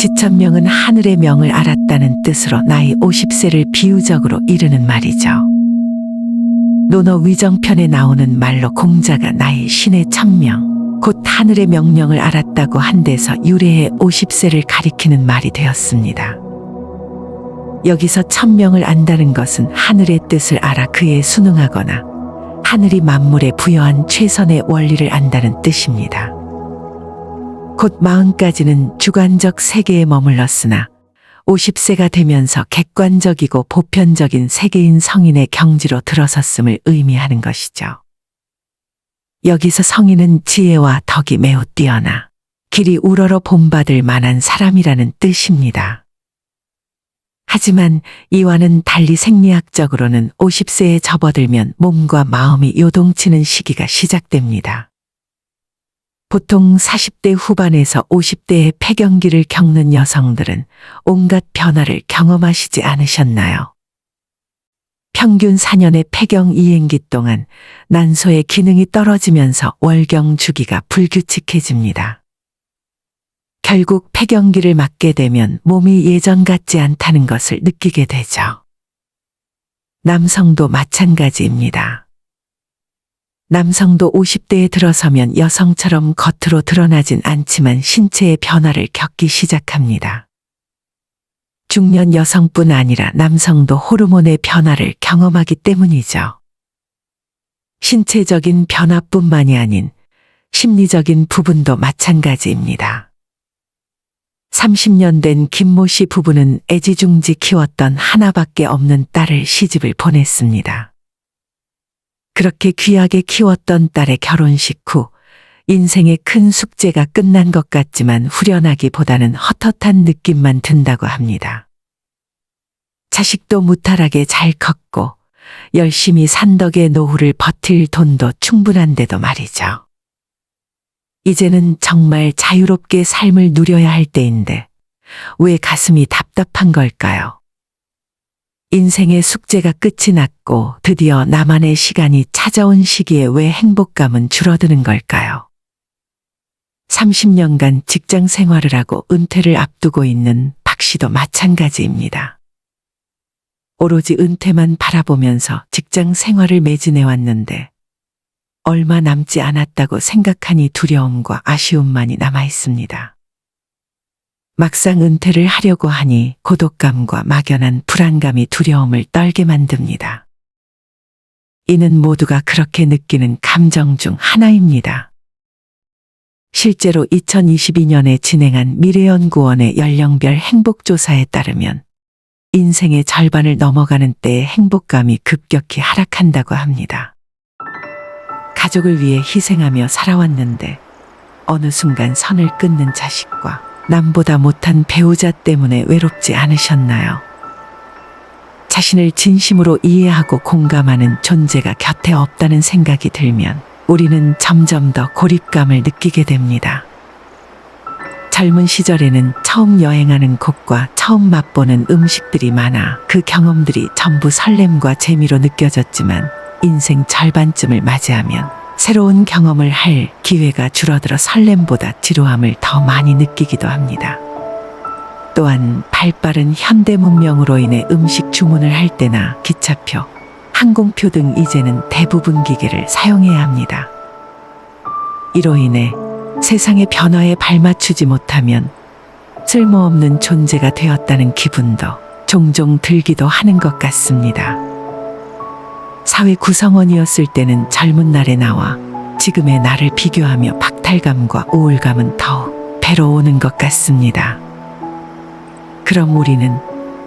지천명은 하늘의 명을 알았다는 뜻으로 나이 50세를 비유적으로 이르는 말이죠. 논어 위정편에 나오는 말로 공자가 나이 신의 천명, 곧 하늘의 명령을 알았다고 한 데서 유래의 50세를 가리키는 말이 되었습니다. 여기서 천명을 안다는 것은 하늘의 뜻을 알아 그에 순응하거나 하늘이 만물에 부여한 최선의 원리를 안다는 뜻입니다. 곧 40까지는 주관적 세계에 머물렀으나 50세가 되면서 객관적이고 보편적인 세계인 성인의 경지로 들어섰음을 의미하는 것이죠. 여기서 성인은 지혜와 덕이 매우 뛰어나 길이 우러러 본받을 만한 사람이라는 뜻입니다. 하지만 이와는 달리 생리학적으로는 50세에 접어들면 몸과 마음이 요동치는 시기가 시작됩니다. 보통 40대 후반에서 50대의 폐경기를 겪는 여성들은 온갖 변화를 경험하시지 않으셨나요? 평균 4년의 폐경 이행기 동안 난소의 기능이 떨어지면서 월경 주기가 불규칙해집니다. 결국 폐경기를 맞게 되면 몸이 예전 같지 않다는 것을 느끼게 되죠. 남성도 마찬가지입니다. 남성도 50대에 들어서면 여성처럼 겉으로 드러나진 않지만 신체의 변화를 겪기 시작합니다. 중년 여성뿐 아니라 남성도 호르몬의 변화를 경험하기 때문이죠. 신체적인 변화뿐만이 아닌 심리적인 부분도 마찬가지입니다. 30년 된 김모 씨 부부는 애지중지 키웠던 하나밖에 없는 딸을 시집을 보냈습니다. 그렇게 귀하게 키웠던 딸의 결혼식 후 인생의 큰 숙제가 끝난 것 같지만 후련하기보다는 헛헛한 느낌만 든다고 합니다. 자식도 무탈하게 잘 컸고 열심히 산 덕에 노후를 버틸 돈도 충분한데도 말이죠. 이제는 정말 자유롭게 삶을 누려야 할 때인데 왜 가슴이 답답한 걸까요? 인생의 숙제가 끝이 났고 드디어 나만의 시간이 찾아온 시기에 왜 행복감은 줄어드는 걸까요? 30년간 직장 생활을 하고 은퇴를 앞두고 있는 박 씨도 마찬가지입니다. 오로지 은퇴만 바라보면서 직장 생활을 매진해 왔는데 얼마 남지 않았다고 생각하니 두려움과 아쉬움만이 남아 있습니다. 막상 은퇴를 하려고 하니 고독감과 막연한 불안감이 두려움을 떨게 만듭니다. 이는 모두가 그렇게 느끼는 감정 중 하나입니다. 실제로 2022년에 진행한 미래연구원의 연령별 행복조사에 따르면 인생의 절반을 넘어가는 때의 행복감이 급격히 하락한다고 합니다. 가족을 위해 희생하며 살아왔는데 어느 순간 선을 끊는 자식과 남보다 못한 배우자 때문에 외롭지 않으셨나요? 자신을 진심으로 이해하고 공감하는 존재가 곁에 없다는 생각이 들면 우리는 점점 더 고립감을 느끼게 됩니다. 젊은 시절에는 처음 여행하는 곳과 처음 맛보는 음식들이 많아 그 경험들이 전부 설렘과 재미로 느껴졌지만 인생 절반쯤을 맞이하면 새로운 경험을 할 기회가 줄어들어 설렘보다 지루함을 더 많이 느끼기도 합니다. 또한 발빠른 현대 문명으로 인해 음식 주문을 할 때나 기차표, 항공표 등 이제는 대부분 기계를 사용해야 합니다. 이로 인해 세상의 변화에 발맞추지 못하면 쓸모없는 존재가 되었다는 기분도 종종 들기도 하는 것 같습니다. 사회 구성원이었을 때는 젊은 날의 나와 지금의 나를 비교하며 박탈감과 우울감은 더욱 배로 오는 것 같습니다. 그럼 우리는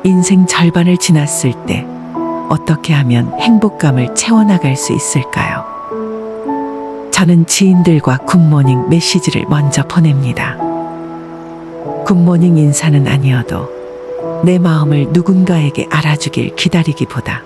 인생 절반을 지났을 때 어떻게 하면 행복감을 채워나갈 수 있을까요? 저는 지인들과 굿모닝 메시지를 먼저 보냅니다. 굿모닝 인사는 아니어도 내 마음을 누군가에게 알아주길 기다리기보다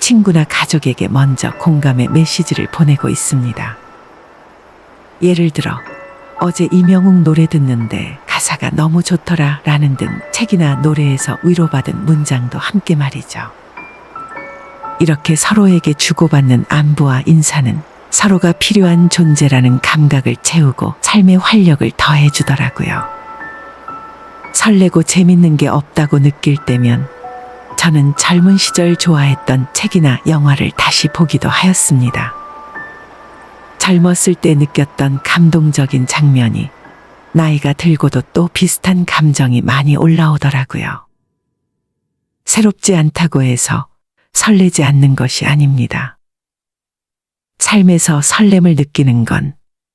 친구나 가족에게 먼저 공감의 메시지를 보내고 있습니다. 예를 들어 어제 이명웅 노래 듣는데 가사가 너무 좋더라 라는 등 책이나 노래에서 위로받은 문장도 함께 말이죠. 이렇게 서로에게 주고받는 안부와 인사는 서로가 필요한 존재라는 감각을 채우고 삶의 활력을 더해주더라고요. 설레고 재밌는 게 없다고 느낄 때면 저는 젊은 시절 좋아했던 책이나 영화를 다시 보기도 하였습니다. 젊었을 때 느꼈던 감동적인 장면이 나이가 들고도 또 비슷한 감정이 많이 올라오더라고요. 새롭지 않다고 해서 설레지 않는 것이 아닙니다. 삶에서 설렘을 느끼는 건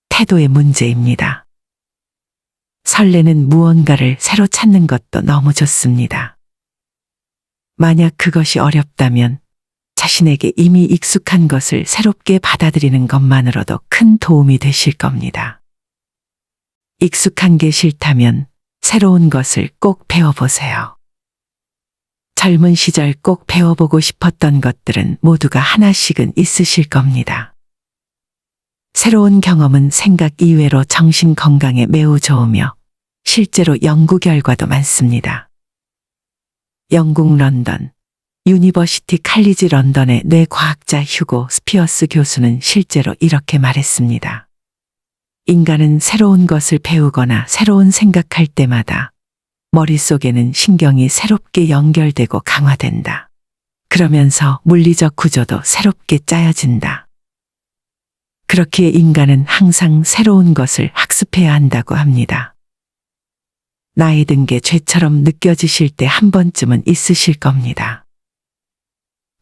태도의 문제입니다. 설레는 무언가를 새로 찾는 것도 너무 좋습니다. 만약 그것이 어렵다면 자신에게 이미 익숙한 것을 새롭게 받아들이는 것만으로도 큰 도움이 되실 겁니다. 익숙한 게 싫다면 새로운 것을 꼭 배워보세요. 젊은 시절 꼭 배워보고 싶었던 것들은 모두가 하나씩은 있으실 겁니다. 새로운 경험은 생각 이외로 정신 건강에 매우 좋으며 실제로 연구 결과도 많습니다. 영국 런던 유니버시티 칼리지 런던의 뇌과학자 휴고 스피어스 교수는 실제로 이렇게 말했습니다. 인간은 새로운 것을 배우거나 새로운 생각할 때마다 머릿속에는 신경이 새롭게 연결되고 강화된다. 그러면서 물리적 구조도 새롭게 짜여진다. 그렇기에 인간은 항상 새로운 것을 학습해야 한다고 합니다. 나이 든 게 죄처럼 느껴지실 때 한 번쯤은 있으실 겁니다.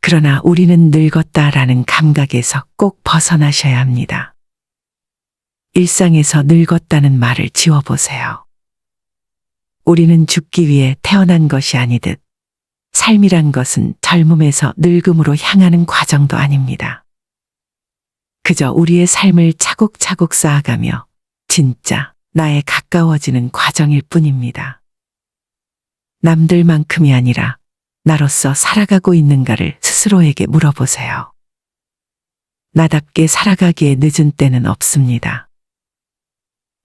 그러나 우리는 늙었다라는 감각에서 꼭 벗어나셔야 합니다. 일상에서 늙었다는 말을 지워보세요. 우리는 죽기 위해 태어난 것이 아니듯 삶이란 것은 젊음에서 늙음으로 향하는 과정도 아닙니다. 그저 우리의 삶을 차곡차곡 쌓아가며 진짜 나에 가까워지는 과정일 뿐입니다. 남들만큼이 아니라 나로서 살아가고 있는가를 스스로에게 물어보세요. 나답게 살아가기에 늦은 때는 없습니다.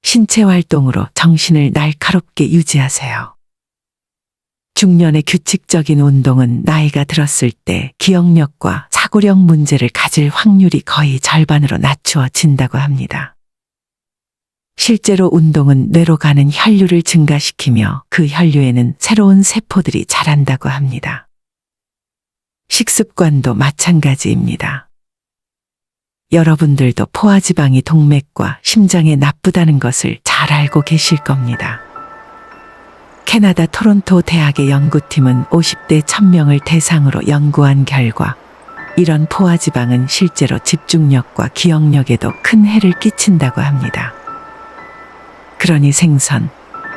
신체 활동으로 정신을 날카롭게 유지하세요. 중년의 규칙적인 운동은 나이가 들었을 때 기억력과 사고력 문제를 가질 확률이 거의 절반으로 낮추어진다고 합니다. 실제로 운동은 뇌로 가는 혈류를 증가시키며 그 혈류에는 새로운 세포들이 자란다고 합니다. 식습관도 마찬가지입니다. 여러분들도 포화지방이 동맥과 심장에 나쁘다는 것을 잘 알고 계실 겁니다. 캐나다 토론토 대학의 연구팀은 50대 1000명을 대상으로 연구한 결과 이런 포화지방은 실제로 집중력과 기억력에도 큰 해를 끼친다고 합니다. 그러니 생선,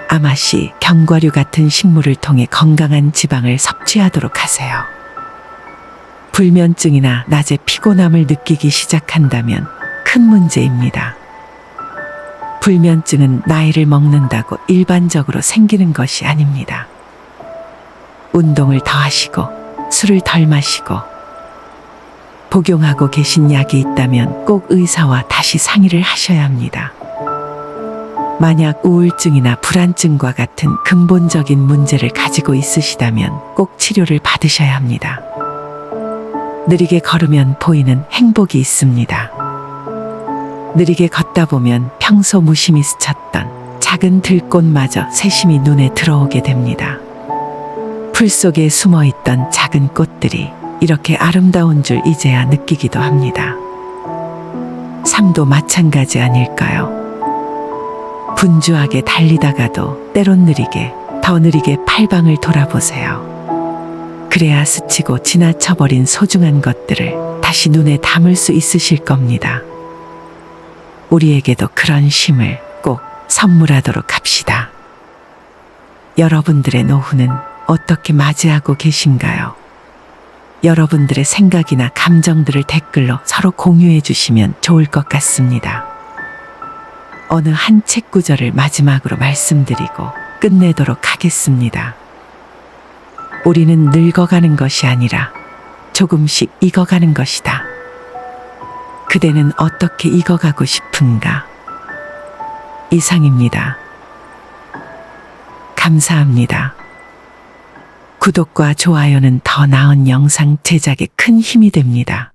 아마씨, 견과류 같은 식물을 통해 건강한 지방을 섭취하도록 하세요. 불면증이나 낮에 피곤함을 느끼기 시작한다면 큰 문제입니다. 불면증은 나이를 먹는다고 일반적으로 생기는 것이 아닙니다. 운동을 더 하시고 술을 덜 마시고 복용하고 계신 약이 있다면 꼭 의사와 다시 상의를 하셔야 합니다. 만약 우울증이나 불안증과 같은 근본적인 문제를 가지고 있으시다면 꼭 치료를 받으셔야 합니다. 느리게 걸으면 보이는 행복이 있습니다. 느리게 걷다 보면 평소 무심히 스쳤던 작은 들꽃마저 새심이 눈에 들어오게 됩니다. 풀 속에 숨어있던 작은 꽃들이 이렇게 아름다운 줄 이제야 느끼기도 합니다. 삶도 마찬가지 아닐까요? 분주하게 달리다가도 때론 느리게, 더 느리게 팔방을 돌아보세요. 그래야 스치고 지나쳐버린 소중한 것들을 다시 눈에 담을 수 있으실 겁니다. 우리에게도 그런 쉼을 꼭 선물하도록 합시다. 여러분들의 노후는 어떻게 맞이하고 계신가요? 여러분들의 생각이나 감정들을 댓글로 서로 공유해 주시면 좋을 것 같습니다. 어느 한 책 구절을 마지막으로 말씀드리고 끝내도록 하겠습니다. 우리는 늙어가는 것이 아니라 조금씩 익어가는 것이다. 그대는 어떻게 익어가고 싶은가? 이상입니다. 감사합니다. 구독과 좋아요는 더 나은 영상 제작에 큰 힘이 됩니다.